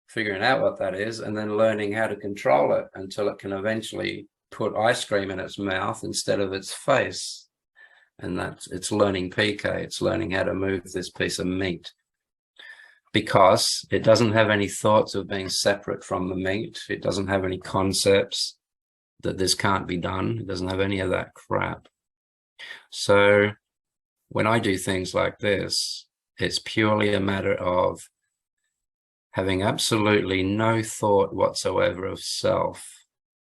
figuring out what that is and then learning how to control it until it can eventually put ice cream in its mouth instead of its face. And it's learning PK. It's learning how to move this piece of meat, because it doesn't have any thoughts of being separate from the meat. It doesn't have any concepts that this can't be done. It doesn't have any of that crap. So when I do things like this, it's purely a matter of having absolutely no thought whatsoever of self.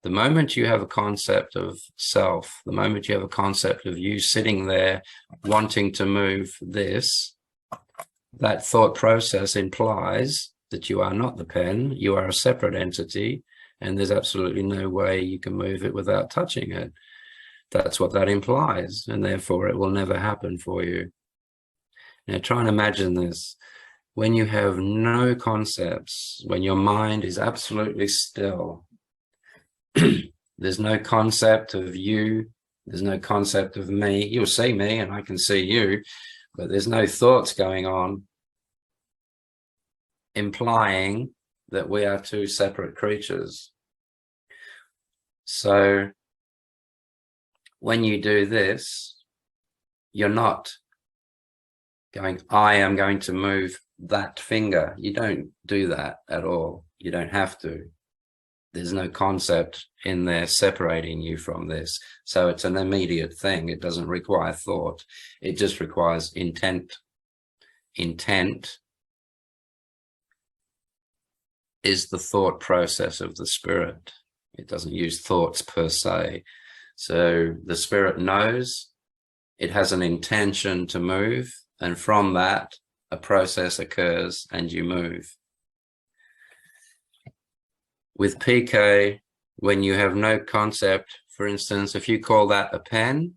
The moment you have a concept of self, the moment you have a concept of you sitting there wanting to move this, that thought process implies that you are not the pen, you are a separate entity, and there's absolutely no way you can move it without touching it. That's what that implies, and therefore it will never happen for you. Now try and imagine this. When you have no concepts, when your mind is absolutely still, there's no concept of you, there's no concept of me. You'll see me and I can see you, but there's no thoughts going on, implying that we are two separate creatures. So when you do this, you're not going, I am going to move that finger. You don't do that at all. You don't have to. There's no concept in there separating you from this. So it's an immediate thing. It doesn't require thought. It just requires intent. Intent is the thought process of the spirit. It doesn't use thoughts per se. So the spirit knows, it has an intention to move, and from that, a process occurs and you move. With PK, when you have no concept, for instance, if you call that a pen,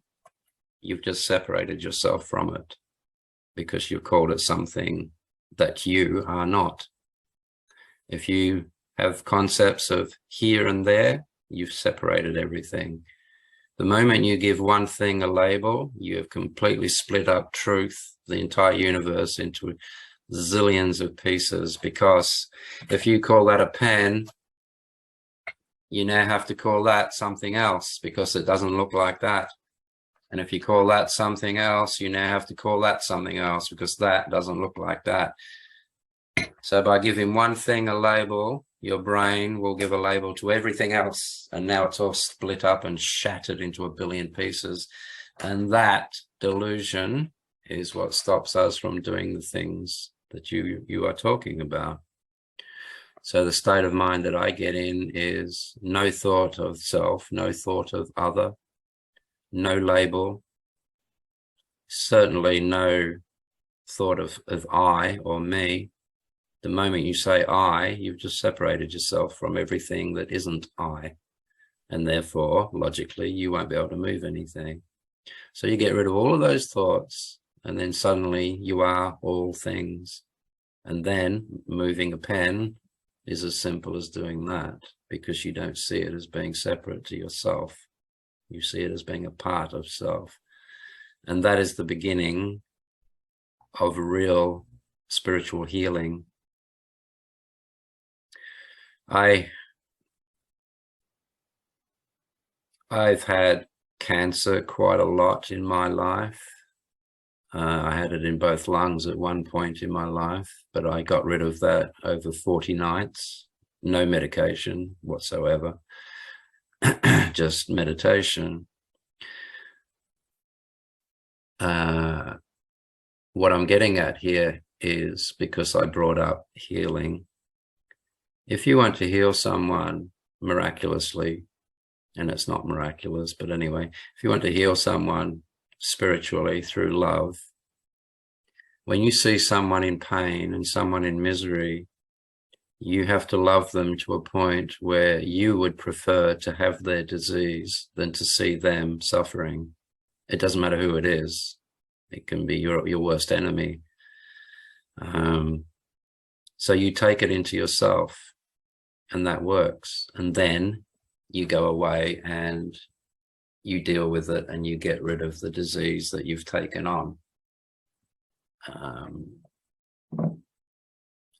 you've just separated yourself from it because you've called it something that you are not. If you have concepts of here and there, you've separated everything. The moment you give one thing a label, you have completely split up truth, the entire universe, into zillions of pieces, because if you call that a pen, you now have to call that something else because it doesn't look like that. And if you call that something else, you now have to call that something else because that doesn't look like that. So by giving one thing a label, your brain will give a label to everything else. And now it's all split up and shattered into a billion pieces. And that delusion is what stops us from doing the things that you are talking about. So the state of mind that I get in is no thought of self, no thought of other, no label, certainly no thought of I or me. The moment you say I, you've just separated yourself from everything that isn't I. And therefore, logically, you won't be able to move anything. So you get rid of all of those thoughts, and then suddenly you are all things. And then moving a pen is as simple as doing that, because you don't see it as being separate to yourself. You see it as being a part of self. And that is the beginning of real spiritual healing. I've had cancer quite a lot in my life. I had it in both lungs at one point in my life, but I got rid of that over 40 nights, no medication whatsoever, just meditation. What I'm getting at here is, because I brought up healing, if you want to heal someone miraculously, and it's not miraculous, but anyway, if you want to heal someone spiritually through love, when you see someone in pain and someone in misery, you have to love them to a point where you would prefer to have their disease than to see them suffering. It doesn't matter who it is. It can be your worst enemy. So you take it into yourself, and that works. And then you go away and you deal with it, and you get rid of the disease that you've taken on.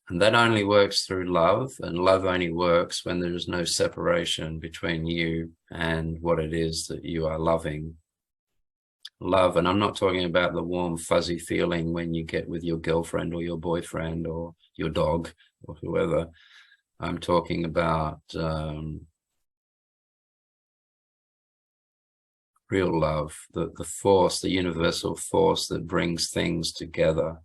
And that only works through love, and love only works when there is no separation between you and what it is that you are loving. Love, and I'm not talking about the warm, fuzzy feeling when you get with your girlfriend or your boyfriend or your dog or whoever. I'm talking about real love, the force, the universal force that brings things together.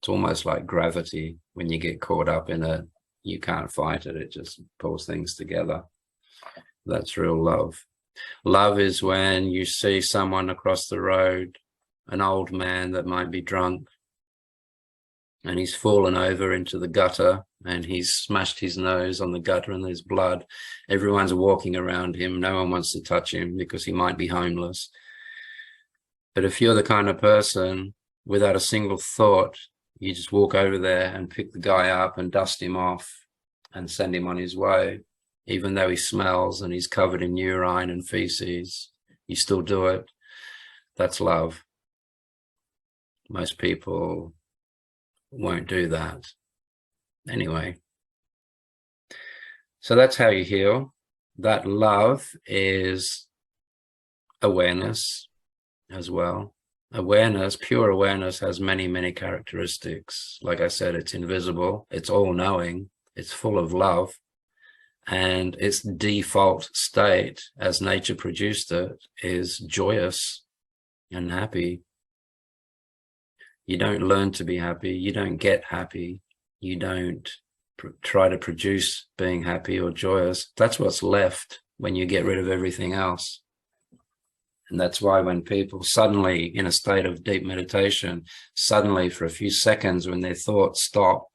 It's almost like gravity. When you get caught up in it, you can't fight it. It just pulls things together. That's real love. Love is when you see someone across the road, an old man that might be drunk, and he's fallen over into the gutter, and he's smashed his nose on the gutter and there's blood. Everyone's walking around him. No one wants to touch him because he might be homeless. But if you're the kind of person, without a single thought, you just walk over there and pick the guy up and dust him off and send him on his way, even though he smells and he's covered in urine and feces, you still do it. That's love. Most people won't do that. Anyway, so that's how you heal. That love is awareness as well. Awareness, pure awareness, has many, many characteristics. Like I said, it's invisible, it's all-knowing, it's full of love, and its default state, as nature produced it, is joyous and happy. You don't learn to be happy, you don't get happy, you don't try to produce being happy or joyous. That's what's left when you get rid of everything else. And that's why when people suddenly, in a state of deep meditation, suddenly for a few seconds, when their thoughts stop,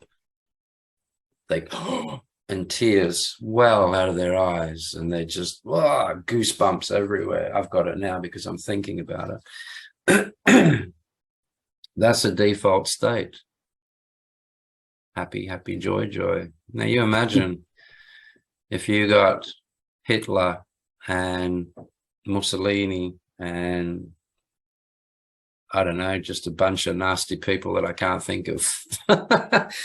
they and tears well out of their eyes, and they just goosebumps everywhere. I've got it now because I'm thinking about it. That's a default state. Happy, happy, joy, joy. Now you imagine if you got Hitler and Mussolini and I don't know, just a bunch of nasty people that I can't think of.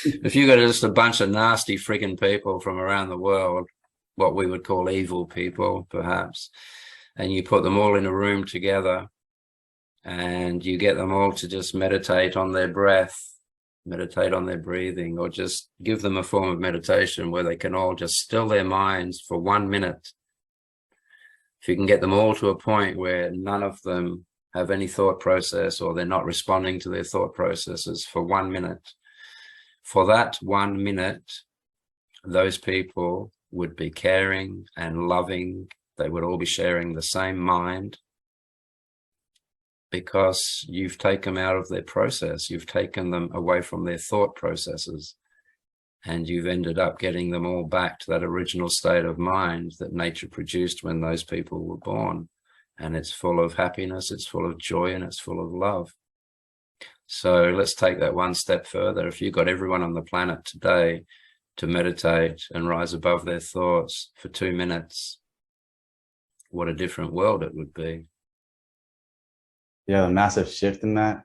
If you got just a bunch of nasty friggin' people from around the world, what we would call evil people, perhaps, and you put them all in a room together and you get them all to just meditate on their breath, meditate on their breathing, or just give them a form of meditation where they can all just still their minds for 1 minute. If you can get them all to a point where none of them have any thought process, or they're not responding to their thought processes for 1 minute, for that 1 minute, those people would be caring and loving. They would all be sharing the same mind, because you've taken them out of their process. You've taken them away from their thought processes, and you've ended up getting them all back to that original state of mind that nature produced when those people were born. And it's full of happiness, it's full of joy, and it's full of love. So let's take that one step further. If you got everyone on the planet today to meditate and rise above their thoughts for 2 minutes, what a different world it would be. Yeah, the massive shift in that.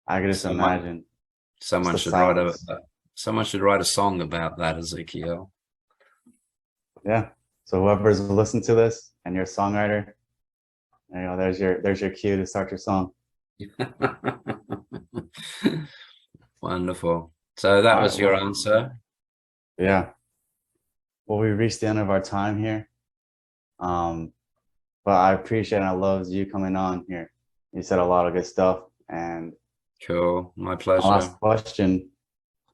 I can just imagine. Someone should write a song about that, Ezekiel. Yeah. So whoever's listened to this and you're a songwriter, you know, there's your cue to start your song. Wonderful. So that was your answer. Yeah. Well, we reached the end of our time here. But I appreciate and I love you coming on here. You said a lot of good stuff. And cool. My pleasure. My last question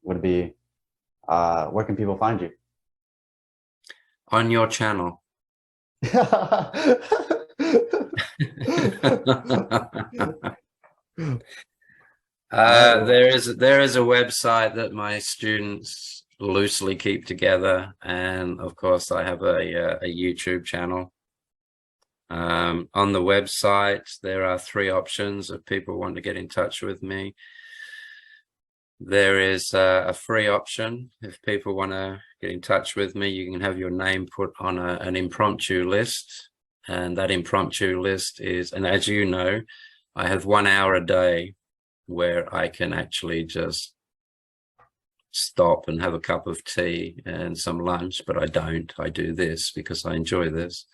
would be, where can people find you? On your channel. There is a website that my students loosely keep together, and of course I have a YouTube channel. On the website there are 3 options if people want to get in touch with me. There is a free option. If people want to get in touch with me, you can have your name put on an impromptu list, and that impromptu list is, and as you know, I have 1 hour a day where I can actually just stop and have a cup of tea and some lunch, but I don't. I do this because I enjoy this.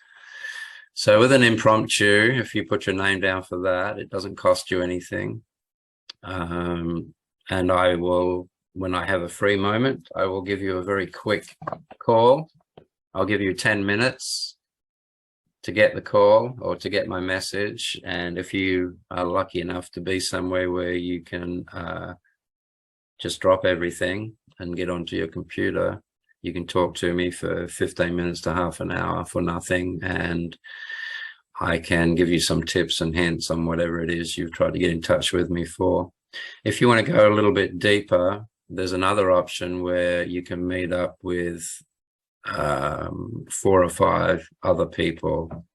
So with an impromptu, if you put your name down for that, it doesn't cost you anything. And I will, when I have a free moment, I will give you a very quick call. I'll give you 10 minutes to get the call or to get my message. And if you are lucky enough to be somewhere where you can just drop everything and get onto your computer, you can talk to me for 15 minutes to half an hour for nothing. And I can give you some tips and hints on whatever it is you've tried to get in touch with me for. If you want to go a little bit deeper, there's another option where you can meet up with 4 or 5 other people.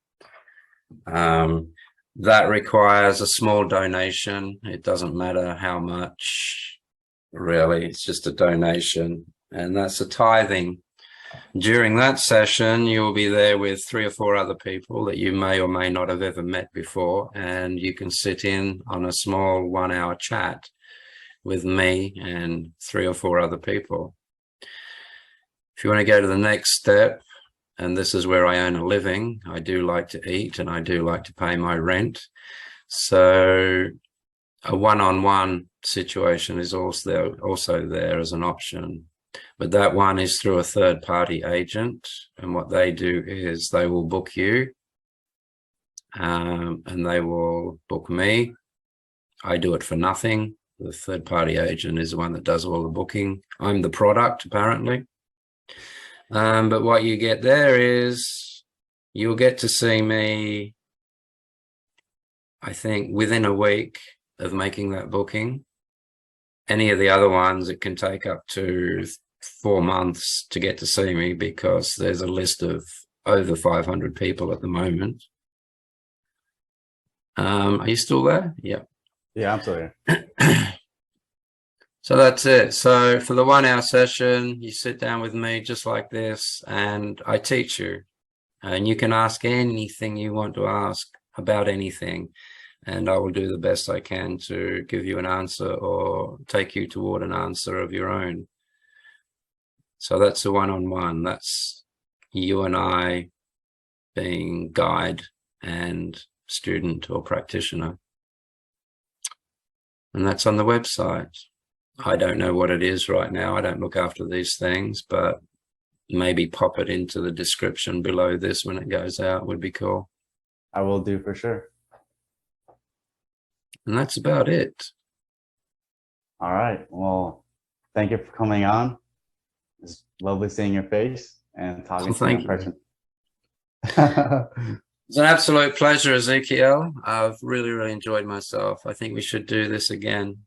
That requires a small donation. It doesn't matter how much, really. It's just a donation, and that's a tithing. During that session, you will be there with 3 or 4 other people that you may or may not have ever met before, and you can sit in on a small 1-hour chat with me and 3 or 4 other people. If you want to go to the next step, and this is where I earn a living, I do like to eat and I do like to pay my rent. So a one-on-one situation is also there as an option. But that one is through a third-party agent. And what they do is they will book you and they will book me. I do it for nothing. The third-party agent is the one that does all the booking. I'm the product, apparently. But what you get there is you'll get to see me, I think, within a week of making that booking. Any of the other ones, it can take up to 4 months to get to see me because there's a list of over 500 people at the moment. Are you still there? Yeah. Yeah, I'm still here. So that's it. So for the 1 hour session, you sit down with me just like this and I teach you. And you can ask anything you want to ask about anything. And I will do the best I can to give you an answer or take you toward an answer of your own. So that's a one-on-one. That's you and I being guide and student or practitioner. And that's on the website. I don't know what it is right now. I don't look after these things, but maybe pop it into the description below this when it goes out would be cool. I will do for sure. And that's about it. All right. Well, thank you for coming on. It's lovely seeing your face and talking to you in person. It's an absolute pleasure, Ezekiel. I've really, really enjoyed myself. I think we should do this again.